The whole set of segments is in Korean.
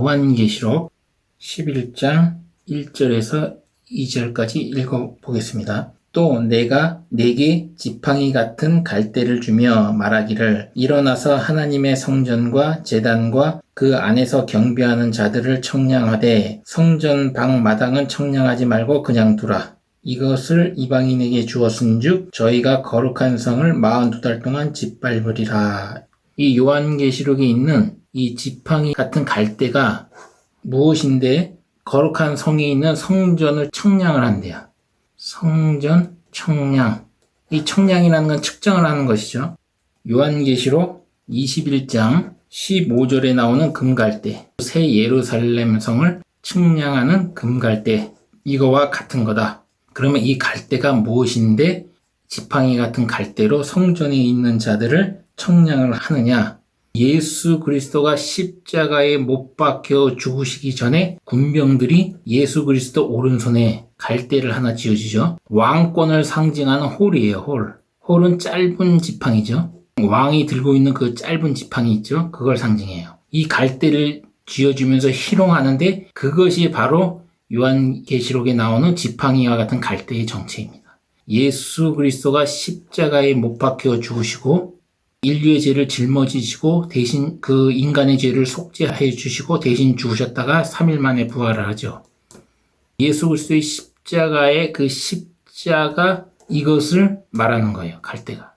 요한계시록 11장 1절에서 2절까지 읽어보겠습니다. 또 내가 네게 지팡이 같은 갈대를 주며 말하기를 일어나서 하나님의 성전과 제단과 그 안에서 경배하는 자들을 청량하되 성전 방 마당은 청량하지 말고 그냥 두라. 이것을 이방인에게 주었은즉 저희가 거룩한 성을 42달 동안 짓밟으리라. 이 요한계시록에 있는 이 지팡이 같은 갈대가 무엇인데 거룩한 성에 있는 성전을 청량을 한대요. 성전 청량. 이 청량이라는 건 측정을 하는 것이죠. 요한계시록 21장 15절에 나오는 금갈대, 새 예루살렘 성을 측량하는 금갈대, 이거와 같은 거다. 그러면 이 갈대가 무엇인데 지팡이 같은 갈대로 성전에 있는 자들을 청량을 하느냐? 예수 그리스도가 십자가에 못 박혀 죽으시기 전에 군병들이 예수 그리스도 오른손에 갈대를 하나 쥐어주죠. 왕권을 상징하는 홀이에요. 홀. 홀은 짧은 지팡이죠. 왕이 들고 있는 그 짧은 지팡이 있죠. 그걸 상징해요. 이 갈대를 쥐어주면서 희롱하는데 그것이 바로 요한계시록에 나오는 지팡이와 같은 갈대의 정체입니다. 예수 그리스도가 십자가에 못 박혀 죽으시고 인류의 죄를 짊어지시고 대신 그 인간의 죄를 속죄해 주시고 대신 죽으셨다가 3일 만에 부활을 하죠. 예수 그리스도의 십자가의 그 십자가 이것을 말하는 거예요. 갈대가.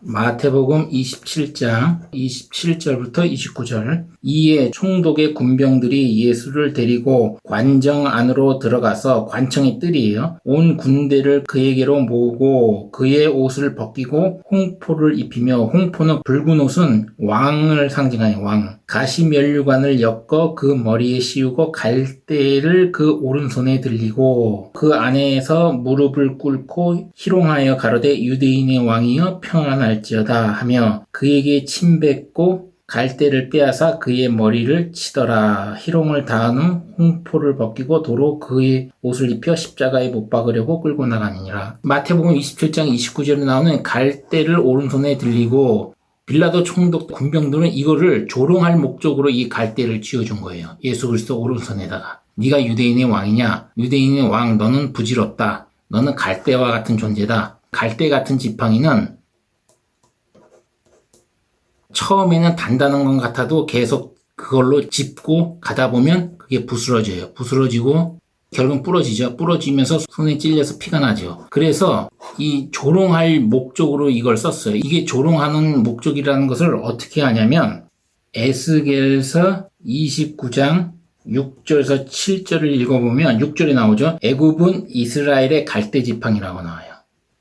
마태복음 27장 27절부터 29절 이에 총독의 군병들이 예수를 데리고 관정 안으로 들어가서 관청의 뜰이에요. 온 군대를 그에게로 모으고 그의 옷을 벗기고 홍포를 입히며 홍포는 붉은 옷은 왕을 상징하는 왕. 가시면류관을 엮어 그 머리에 씌우고 갈대를 그 오른손에 들리고 그 안에서 무릎을 꿇고 희롱하여 가로되 유대인의 왕이여 평안할지어다 하며 그에게 침뱉고 갈대를 빼앗아 그의 머리를 치더라. 희롱을 다한 후 홍포를 벗기고 도로 그의 옷을 입혀 십자가에 못 박으려고 끌고 나가니라. 마태복음 27장 29절에 나오는 갈대를 오른손에 들리고 빌라도 총독 군병들은 이거를 조롱할 목적으로 이 갈대를 쥐어준 거예요. 예수 그리스도 오른손에다가. 네가 유대인의 왕이냐? 유대인의 왕 너는 부질없다. 너는 갈대와 같은 존재다. 갈대 같은 지팡이는 처음에는 단단한 것 같아도 계속 그걸로 짚고 가다 보면 그게 부스러져요. 부스러지고 결국은 부러지죠. 부러지면서 손에 찔려서 피가 나죠. 그래서 이 조롱할 목적으로 이걸 썼어요. 이게 조롱하는 목적이라는 것을 어떻게 하냐면 에스겔서 29장 6절에서 7절을 읽어보면 6절에 나오죠. 애굽은 이스라엘의 갈대 지팡이라고 나와요.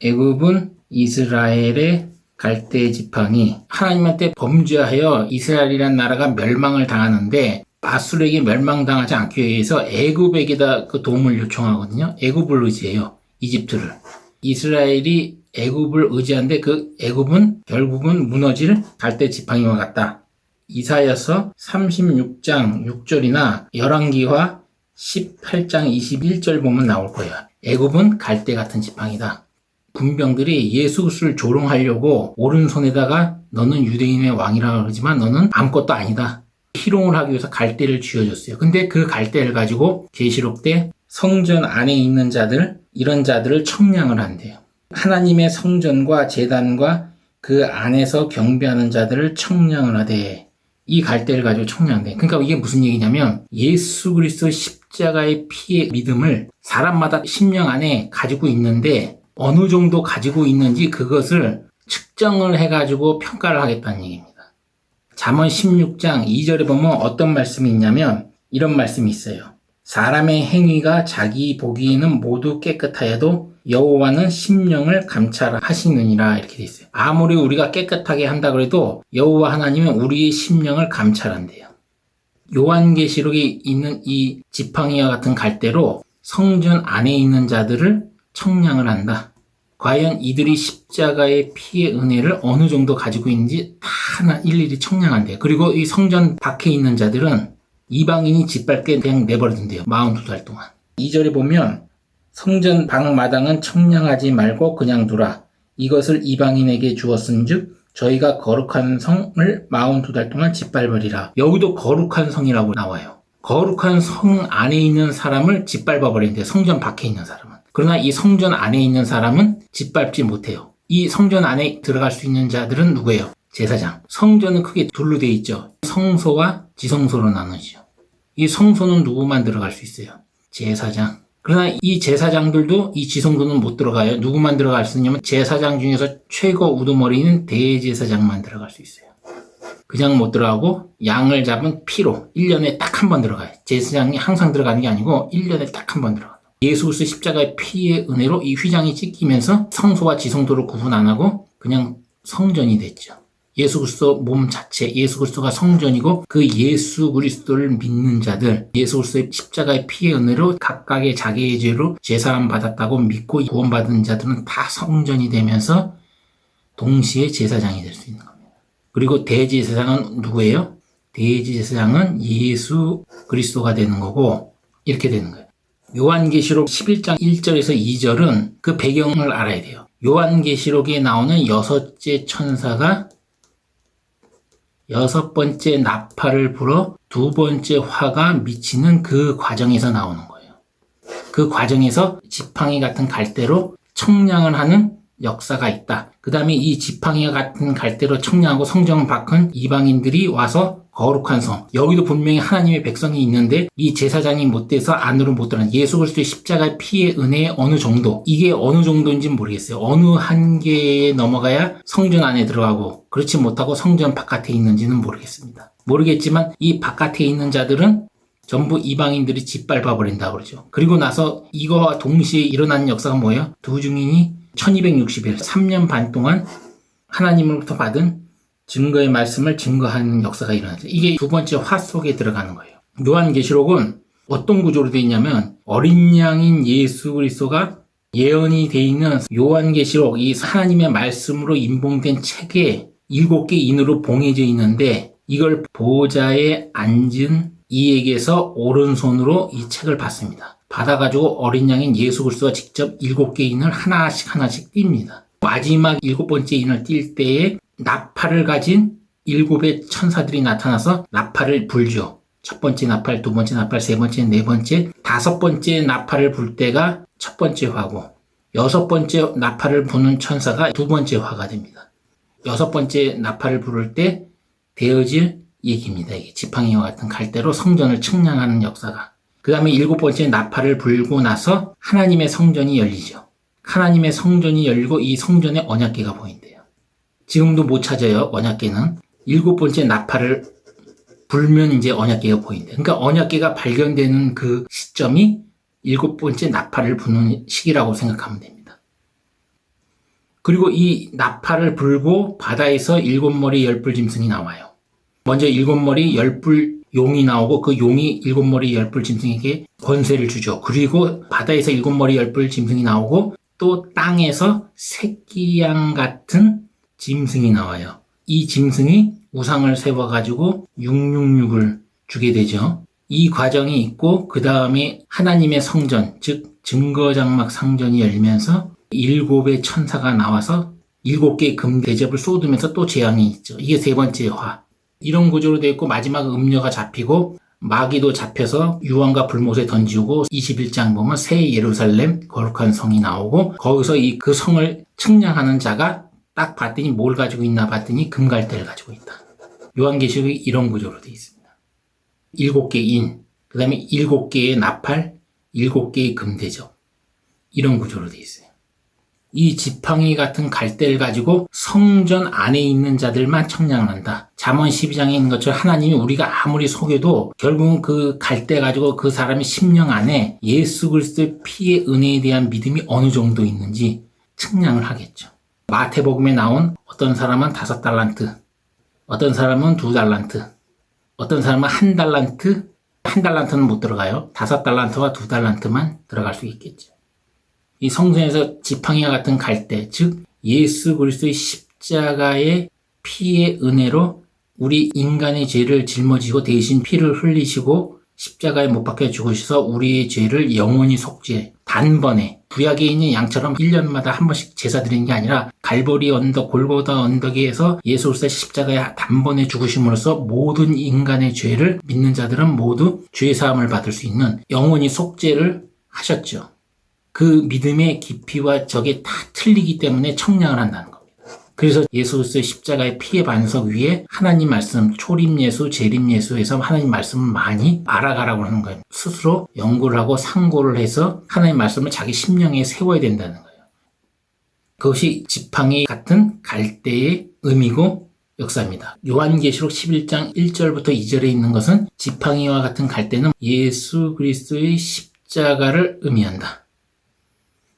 애굽은 이스라엘의 갈대 지팡이. 하나님한테 범죄하여 이스라엘이라는 나라가 멸망을 당하는데 아수르에게 멸망당하지 않기 위해서 애굽에게다 그 도움을 요청하거든요. 애굽을 의지해요. 이집트를. 이스라엘이 애굽을 의지하는데 그 애굽은 결국은 무너질 갈대 지팡이와 같다. 이사야서 36장 6절이나 열왕기하 18장 21절 보면 나올 거예요. 애굽은 갈대 같은 지팡이다. 군병들이 예수 그리스도를 조롱하려고 오른손에다가 너는 유대인의 왕이라고 그러지만 너는 아무것도 아니다. 희롱을 하기 위해서 갈대를 쥐어줬어요. 근데 그 갈대를 가지고 계시록 때 성전 안에 있는 자들, 이런 자들을 청량을 한대요. 하나님의 성전과 제단과 그 안에서 경배하는 자들을 청량을 하되 이 갈대를 가지고 청량한대. 그러니까 이게 무슨 얘기냐면 예수 그리스도 십자가의 피의 믿음을 사람마다 심령 안에 가지고 있는데 어느 정도 가지고 있는지 그것을 측정을 해가지고 평가를 하겠다는 얘기입니다. 잠언 16장 2절에 보면 어떤 말씀이 있냐면 이런 말씀이 있어요. 사람의 행위가 자기 보기에는 모두 깨끗하여도 여호와는 심령을 감찰하시느니라 이렇게 돼 있어요. 아무리 우리가 깨끗하게 한다 그래도 여호와 하나님은 우리의 심령을 감찰한대요. 요한계시록에 있는 이 지팡이와 같은 갈대로 성전 안에 있는 자들을 청량을 한다. 과연 이들이 십자가의 피의 은혜를 어느 정도 가지고 있는지 다 하나 일일이 청량한대요. 그리고 이 성전 밖에 있는 자들은 이방인이 짓밟게 그냥 내버려둔대요. 42달 동안. 2절에 보면 성전 방마당은 청량하지 말고 그냥 두라. 이것을 이방인에게 주었은즉 저희가 거룩한 성을 42달 동안 짓밟으리라. 여기도 거룩한 성이라고 나와요. 거룩한 성 안에 있는 사람을 짓밟아 버리는데, 성전 밖에 있는 사람은. 그러나 이 성전 안에 있는 사람은 짓밟지 못해요. 이 성전 안에 들어갈 수 있는 자들은 누구예요? 제사장. 성전은 크게 둘로 되어 있죠. 성소와 지성소로 나누죠. 이 성소는 누구만 들어갈 수 있어요? 제사장. 그러나 이 제사장들도 이 지성소는 못 들어가요. 누구만 들어갈 수 있냐면 제사장 중에서 최고 우두머리인 대제사장만 들어갈 수 있어요. 그냥 못 들어가고 양을 잡은 피로 1년에 딱 한 번 들어가요. 제사장이 항상 들어가는 게 아니고 1년에 딱 한 번 들어가요. 예수 그리스도 십자가의 피의 은혜로 이 휘장이 찢기면서 성소와 지성소를 구분 안 하고 그냥 성전이 됐죠. 예수 그리스도 몸 자체, 예수 그리스도가 성전이고 그 예수 그리스도를 믿는 자들, 예수 그리스도의 십자가의 피의 은혜로 각각의 자기의 죄로 제사함 받았다고 믿고 구원받은 자들은 다 성전이 되면서 동시에 제사장이 될 수 있는 겁니다. 그리고 대제사장은 누구예요? 대제사장은 예수 그리스도가 되는 거고 이렇게 되는 거예요. 요한계시록 11장 1절에서 2절은 그 배경을 알아야 돼요. 요한계시록에 나오는 여섯째 천사가 여섯 번째 나팔을 불어 두 번째 화가 미치는 그 과정에서 나오는 거예요. 그 과정에서 지팡이 같은 갈대로 청량을 하는 역사가 있다. 그 다음에 이 지팡이와 같은 갈대로 청량하고 성정 박은 이방인들이 와서 거룩한 성, 여기도 분명히 하나님의 백성이 있는데 이 제사장이 못돼서 안으로 못 들어간 예수 그리스도의 십자가의 피의 은혜의 어느 정도, 이게 어느 정도인지는 모르겠어요. 어느 한계에 넘어가야 성전 안에 들어가고 그렇지 못하고 성전 바깥에 있는지는 모르겠습니다. 모르겠지만 이 바깥에 있는 자들은 전부 이방인들이 짓밟아 버린다 그러죠. 그리고 나서 이거와 동시에 일어나는 역사가 뭐예요? 두 증인이 1260일 3년 반 동안 하나님으로부터 받은 증거의 말씀을 증거하는 역사가 일어나죠. 이게 두 번째 화 속에 들어가는 거예요. 요한계시록은 어떤 구조로 되어 있냐면 어린 양인 예수 그리스도가 예언이 되어 있는 요한계시록, 이 하나님의 말씀으로 인봉된 책에 7개 인으로 봉해져 있는데 이걸 보좌에 앉은 이에게서 오른손으로 이 책을 받습니다. 받아가지고 어린 양인 예수 그리스도가 직접 7개 인을 하나씩 띱니다. 마지막 7번째 인을 띌 때에 나팔을 가진 7의 천사들이 나타나서 나팔을 불죠. 첫 번째 나팔, 두 번째 나팔, 세 번째, 네 번째, 다섯 번째 나팔을 불 때가 첫 번째 화고, 여섯 번째 나팔을 부는 천사가 두 번째 화가 됩니다. 여섯 번째 나팔을 부를 때 되어질 얘기입니다. 이게 지팡이와 같은 갈대로 성전을 측량하는 역사가. 그 다음에 7번째 나팔을 불고 나서 하나님의 성전이 열리죠. 하나님의 성전이 열리고 이 성전에 언약궤가 보인대요. 지금도 못 찾아요. 언약궤는. 7번째 나팔을 불면 이제 언약궤가 보인대요. 그러니까 언약궤가 발견되는 그 시점이 7번째 나팔을 부는 시기라고 생각하면 됩니다. 그리고 이 나팔을 불고 바다에서 7머리 10뿔 짐승이 나와요. 먼저 7머리 10뿔 용이 나오고 그 용이 7머리 10뿔 짐승에게 권세를 주죠. 그리고 바다에서 7머리 10뿔 짐승이 나오고 또 땅에서 새끼양 같은 짐승이 나와요. 이 짐승이 우상을 세워가지고 666을 주게 되죠. 이 과정이 있고 그 다음에 하나님의 성전, 즉 증거장막 상전이 열면서 7의 천사가 나와서 7개의 금 대접을 쏟으면서 또 재앙이 있죠. 이게 세 번째 화. 이런 구조로 되어 있고 마지막 음녀가 잡히고 마귀도 잡혀서 유황과 불못에 던지고 21장 보면 새 예루살렘 거룩한 성이 나오고 거기서 그 성을 측량하는 자가 딱 봤더니 뭘 가지고 있나 봤더니 금갈대를 가지고 있다. 요한계시록이 이런 구조로 되어 있습니다. 7개 인, 그 다음에 7개의 나팔, 7개의 금대접. 이런 구조로 되어 있어요. 이 지팡이 같은 갈대를 가지고 성전 안에 있는 자들만 청량을 한다. 잠언 12장에 있는 것처럼 하나님이 우리가 아무리 속여도 결국은 그 갈대 가지고 그 사람의 심령 안에 예수 그리스도의 피의 은혜에 대한 믿음이 어느 정도 있는지 측량을 하겠죠. 마태복음에 나온 어떤 사람은 5달란트, 어떤 사람은 2달란트, 어떤 사람은 1달란트, 1달란트는 못 들어가요. 5달란트와 2달란트만 들어갈 수 있겠죠. 이 성전에서 지팡이와 같은 갈대, 즉 예수 그리스도의 십자가의 피의 은혜로 우리 인간의 죄를 짊어지고 대신 피를 흘리시고 십자가에 못 박혀 죽으셔서 우리의 죄를 영원히 속죄, 단번에 구약에 있는 양처럼 1년마다 한 번씩 제사 드리는 게 아니라 갈보리 언덕, 골고다 언덕에서 예수 그리스도의 십자가에 단번에 죽으심으로써 모든 인간의 죄를 믿는 자들은 모두 죄 사함을 받을 수 있는 영원히 속죄를 하셨죠. 그 믿음의 깊이와 적이 다 틀리기 때문에 청량을 한다는 겁니다. 그래서 예수 그리스도의 십자가의 피의 반석 위에 하나님 말씀, 초림예수, 재림예수에서 하나님 말씀을 많이 알아가라고 하는 거예요. 스스로 연구를 하고 상고를 해서 하나님 말씀을 자기 심령에 세워야 된다는 거예요. 그것이 지팡이 같은 갈대의 의미고 역사입니다. 요한계시록 11장 1절부터 2절에 있는 것은 지팡이와 같은 갈대는 예수 그리스도의 십자가를 의미한다.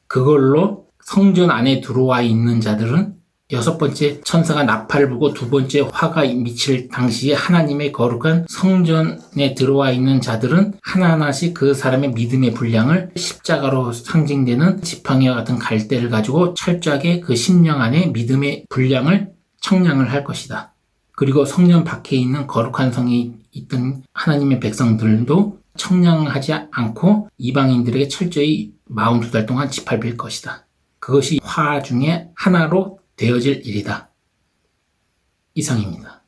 그걸로 성전 안에 들어와 있는 자들은 6번째 천사가 나팔을 불고 2번째 화가 미칠 당시에 하나님의 거룩한 성전에 들어와 있는 자들은 하나하나씩 그 사람의 믿음의 분량을 십자가로 상징되는 지팡이와 같은 갈대를 가지고 철저하게 그 심령 안에 믿음의 분량을 청량을 할 것이다. 그리고 성전 밖에 있는 거룩한 성이 있던 하나님의 백성들도 청량하지 않고 이방인들에게 철저히 42달 동안 짓밟힐 것이다. 그것이 화 중에 하나로 되어질 일이다. 이상입니다.